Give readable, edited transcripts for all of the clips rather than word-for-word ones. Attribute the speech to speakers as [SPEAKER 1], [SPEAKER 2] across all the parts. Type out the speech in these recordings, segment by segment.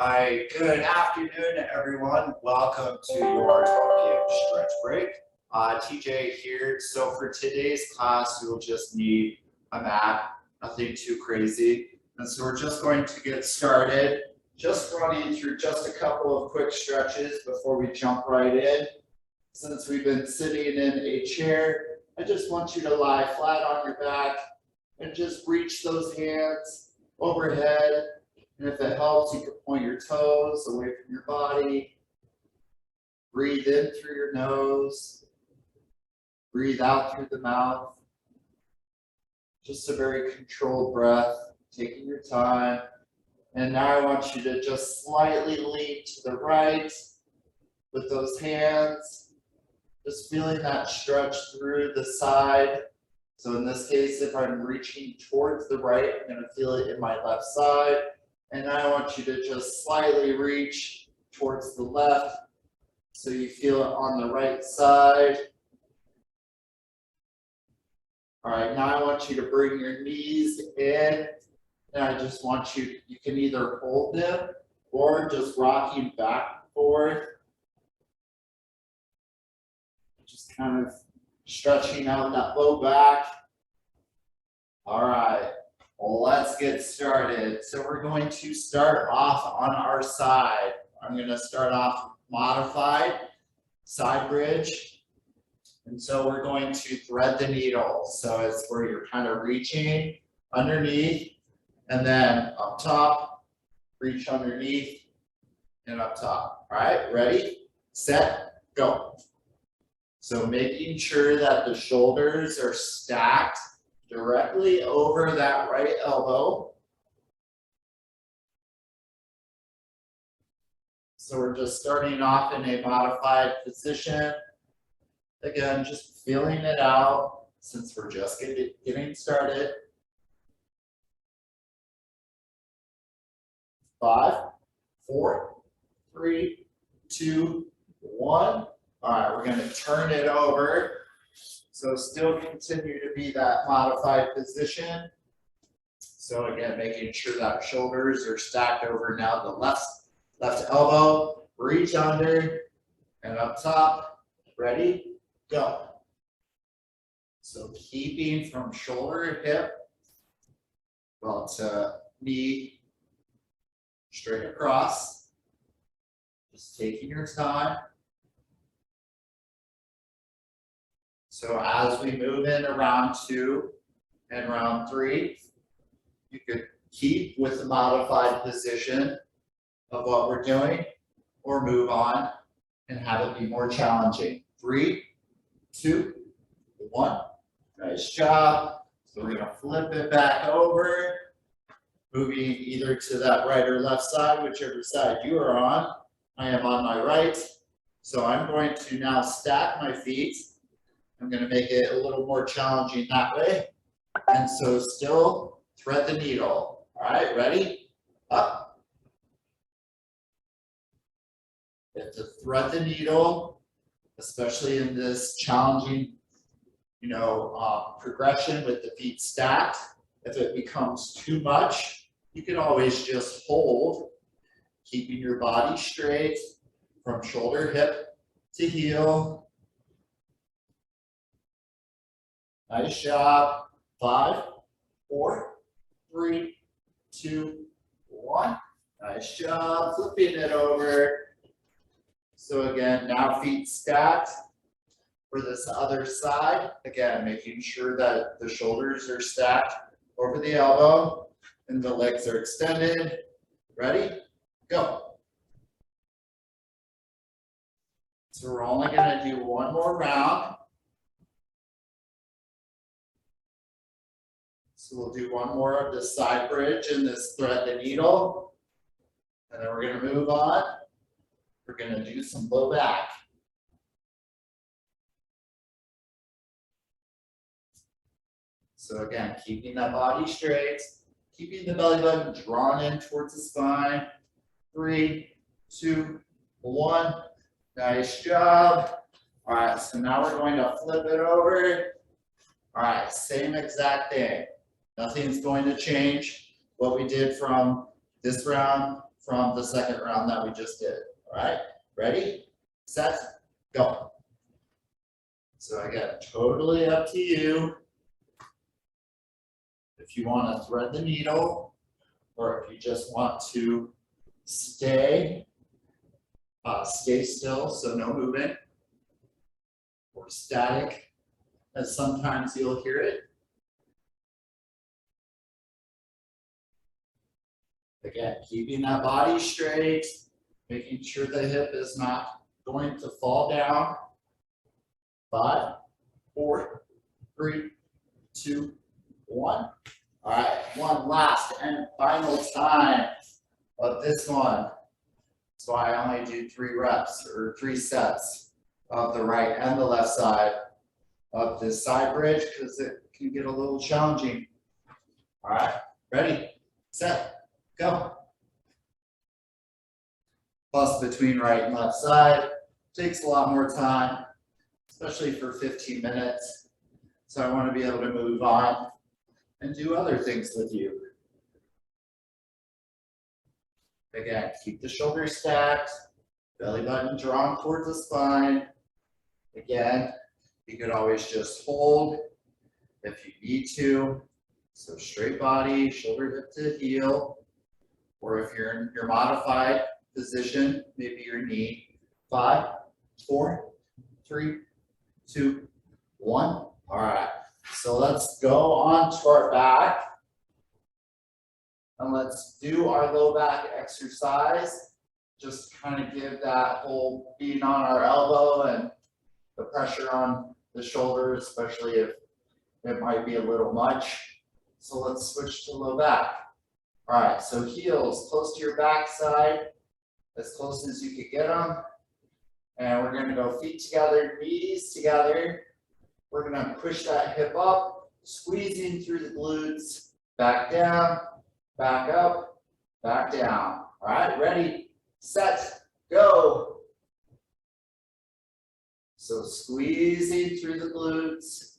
[SPEAKER 1] Hi, good afternoon, everyone. Welcome to your 12 p.m. stretch break. TJ here. So for today's class, you'll just need a mat, nothing too crazy. And so we're just going to get started, just running through just a couple of quick stretches before we jump right in. Since we've been sitting in a chair, I just want you to lie flat on your back and just reach those hands overhead. And if it helps, you can point your toes away from your body. Breathe in through your nose. Breathe out through the mouth. Just a very controlled breath, taking your time. And now I want you to just slightly lean to the right with those hands. Just feeling that stretch through the side. So in this case, if I'm reaching towards the right, I'm going to feel it in my left side. And I want you to just slightly reach towards the left so you feel it on the right side. All right, now I want you to bring your knees in. And I just want you can either hold them or just rocking back and forth. Just kind of stretching out that low back. All right. Well, let's get started. So we're going to start off on our side. I'm going to start off modified side bridge. And so we're going to thread the needle. So it's where you're kind of reaching underneath and then up top, reach underneath and up top. All right, ready, set, go. So making sure that the shoulders are stacked directly over that right elbow. So we're just starting off in a modified position. Again, just feeling it out since we're just getting started. 5, 4, 3, 2, 1. All right, we're going to turn it over. So still continue to be that modified position. So again, making sure that shoulders are stacked over now the left elbow, reach under and up top. Ready, go. So keeping from shoulder, hip, well to knee, straight across. Just taking your time. So as we move into round 2 and round 3, you could keep with the modified position of what we're doing or move on and have it be more challenging. 3, 2, 1. Nice job. So we're going to flip it back over, moving either to that right or left side, whichever side you are on. I am on my right. So I'm going to now stack my feet. I'm going to make it a little more challenging that way. And so still thread the needle. All right, ready? Up. You have to thread the needle, especially in this challenging, progression with the feet stacked. If it becomes too much, you can always just hold, keeping your body straight from shoulder, hip to heel. Nice job. 5, 4, 3, 2, 1. Nice job. Flipping it over. So again, now feet stacked for this other side. Again, making sure that the shoulders are stacked over the elbow and the legs are extended. Ready? Go. So we're only going to do one more round. So we'll do one more of this side bridge and this thread the needle. And then we're going to move on. We're going to do some low back. So again, keeping that body straight, keeping the belly button drawn in towards the spine. 3, 2, 1. Nice job. All right, so now we're going to flip it over. All right, same exact thing. Nothing's going to change what we did from this round from the second round that we just did. All right, ready, set, go. So again, totally up to you. If you want to thread the needle, or if you just want to stay still, so no movement, or static, as sometimes you'll hear it. Again, keeping that body straight, making sure the hip is not going to fall down. 5, 4, 3, 2, 1. All right, one last and final time of this one. So I only do 3 reps or 3 sets of the right and the left side of this side bridge because it can get a little challenging. All right, ready, set, go. Plus between right and left side takes a lot more time, especially for 15 minutes. So I want to be able to move on and do other things with you. Again, keep the shoulders stacked, belly button drawn towards the spine. Again, you could always just hold if you need to. So straight body, shoulder hip to heel. Or if you're in your modified position, maybe your knee. 5, 4, 3, 2, 1. All right, so let's go on to our back. And let's do our low back exercise. Just kind of give that whole being on our elbow and the pressure on the shoulder, especially if it might be a little much. So let's switch to low back. All right, so heels close to your back side, as close as you could get them. And we're going to go feet together, knees together. We're going to push that hip up, squeezing through the glutes, back down, back up, back down. All right, ready, set, go. So squeezing through the glutes,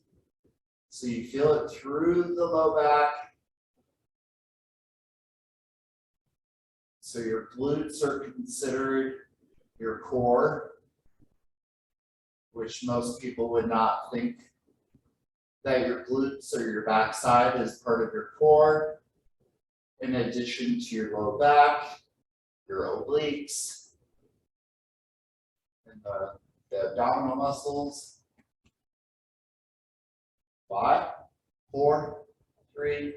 [SPEAKER 1] so you feel it through the low back. So your glutes are considered your core, which most people would not think that your glutes or your backside is part of your core. In addition to your low back, your obliques, and the abdominal muscles. 5, 4, 3,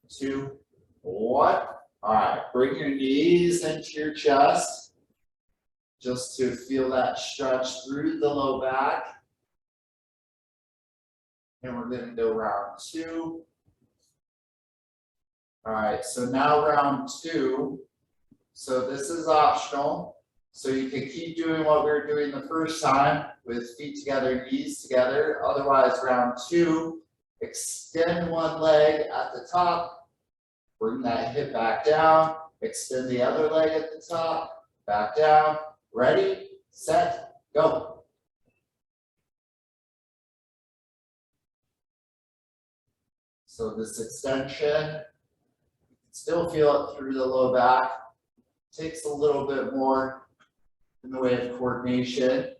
[SPEAKER 1] 2, 1. All right, bring your knees into your chest just to feel that stretch through the low back. And we're going to go round 2. All right, so now round 2. So this is optional. So you can keep doing what we were doing the first time with feet together, knees together. Otherwise, round 2, extend one leg at the top. Bring that hip back down. Extend the other leg at the top. Back down. Ready, set, go. So this extension, still feel it through the low back. Takes a little bit more in the way of coordination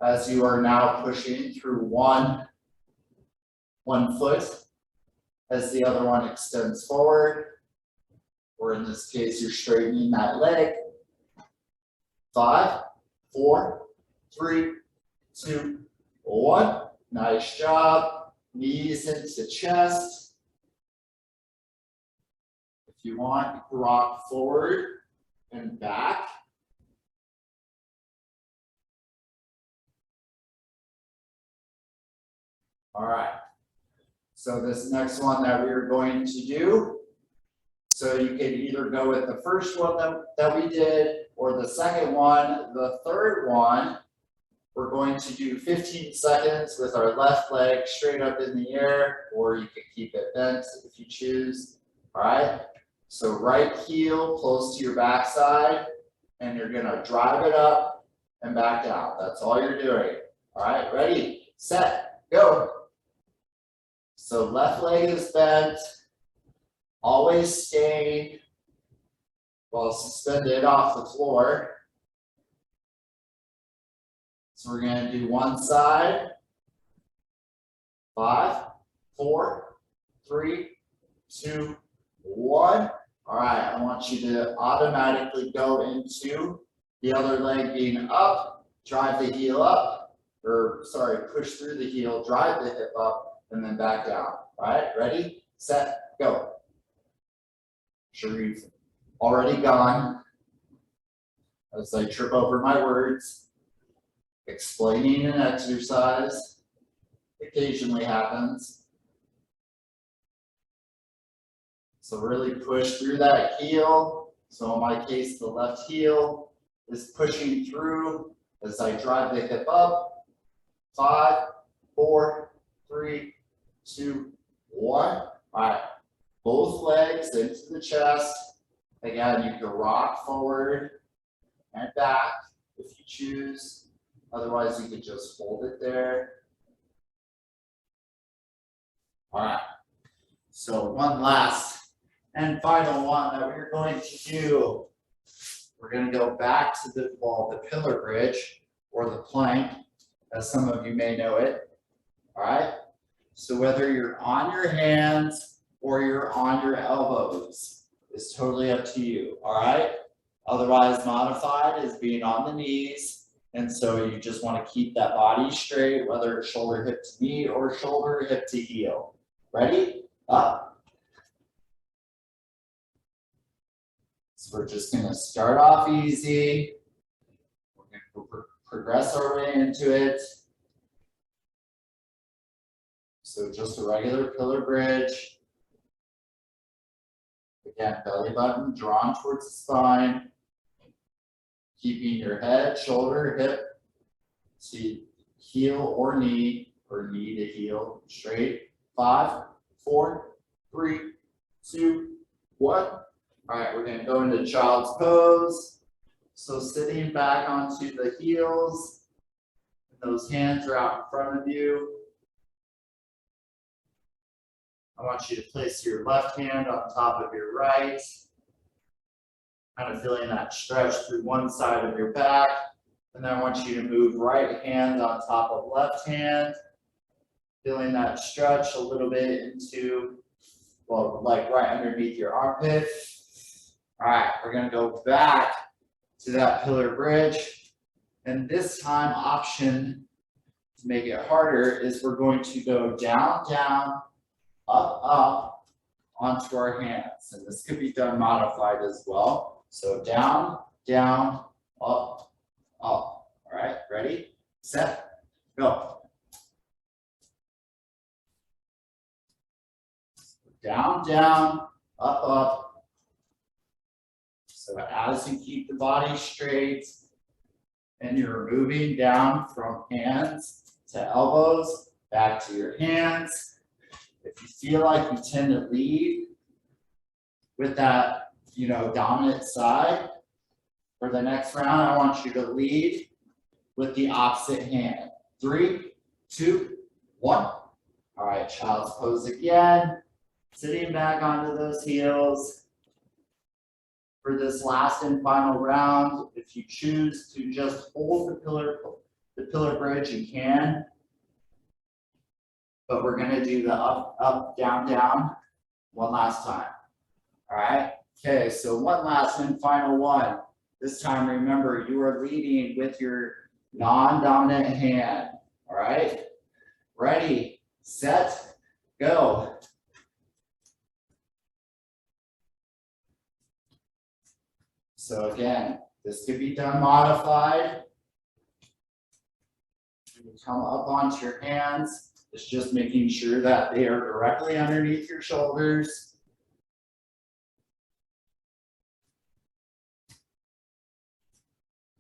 [SPEAKER 1] as you are now pushing through one foot as the other one extends forward, or in this case, you're straightening that leg. 5, 4, 3, 2, 1. Nice job. Knees into chest. If you want, you can rock forward and back. All right. So this next one that we're going to do, so you can either go with the first one that we did or the second one. The third one, we're going to do 15 seconds with our left leg straight up in the air, or you can keep it bent if you choose. All right, so right heel close to your backside, and you're gonna drive it up and back down. That's all you're doing. All right, ready, set, go. So left leg is bent, always staying Well, suspended off the floor. So we're going to do one side. 5, 4, 3, 2, 1. All right, I want you to automatically go into the other leg being up, drive the heel up, or sorry, push through the heel, drive the hip up, and then back down. All right, ready, set, go. Sure, you've already gone. As I trip over my words, explaining an exercise occasionally happens. So really push through that heel. So in my case, the left heel is pushing through as I drive the hip up. 5, 4, 3, 2, 1. All right, both legs into the chest. Again, you can rock forward and back if you choose. Otherwise, you could just hold it there. All right, so one last and final one that we're going to do. We're going to go back to the pillar bridge or the plank, as some of you may know it. All right, so whether you're on your hands or you're on your elbows is totally up to you. All right, otherwise modified is being on the knees. And so you just want to keep that body straight, whether it's shoulder, hip to knee or shoulder, hip to heel. Ready? Up. So we're just going to start off easy. We're going to progress our way into it. So just a regular pillar bridge. Again, belly button drawn towards the spine. Keeping your head, shoulder, hip to heel or knee to heel straight. 5, 4, 3, 2, 1. All right, we're going to go into child's pose. So sitting back onto the heels. Those hands are out in front of you. I want you to place your left hand on top of your right. Kind of feeling that stretch through one side of your back. And then I want you to move right hand on top of left hand. Feeling that stretch a little bit into, well, like right underneath your armpit. All right, we're going to go back to that pillar bridge. And this time, option to make it harder is we're going to go down, down, up, up onto our hands. And this could be done modified as well. So down, down, up, up. All right, ready, set, go. Down, down, up, up. So as you keep the body straight and you're moving down from hands to elbows, back to your hands. If you feel like you tend to lead with that, dominant side, for the next round, I want you to lead with the opposite hand. 3, 2, 1. All right, child's pose again. Sitting back onto those heels. For this last and final round, if you choose to just hold the pillar bridge, you can. But we're going to do the up, up, down, down one last time. All right. Okay, so one last and final one. This time, remember, you are leading with your non-dominant hand. All right. Ready, set, go. So again, this could be done modified. You come up onto your hands. It's just making sure that they are directly underneath your shoulders.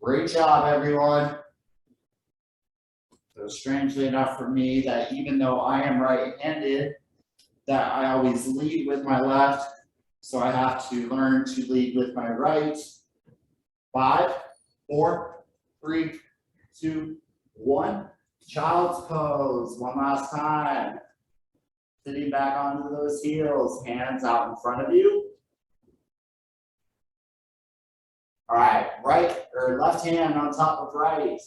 [SPEAKER 1] Great job, everyone. So strangely enough for me, that even though I am right-handed, that I always lead with my left. So I have to learn to lead with my right. 5, 4, 3, 2, 1. Child's pose. One last time. Sitting back onto those heels, hands out in front of you. All right, right or left hand on top of right.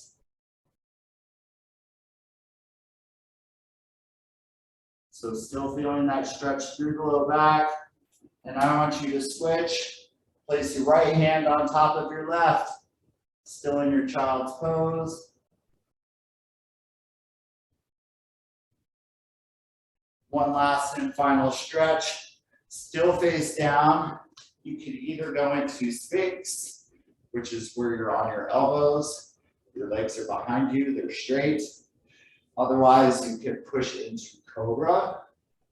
[SPEAKER 1] So still feeling that stretch through the low back. And I want you to switch. Place your right hand on top of your left. Still in your child's pose. One last and final stretch. Still face down. You can either go into Sphinx, which is where you're on your elbows. Your legs are behind you, they're straight. Otherwise, you can push into Cobra,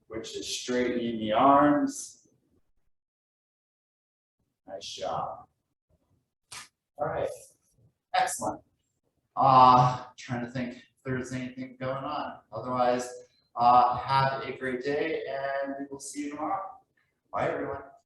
[SPEAKER 1] which is straightening the arms. Nice job. All right, excellent. Trying to think if there's anything going on. Otherwise, have a great day and we will see you tomorrow. Bye, everyone.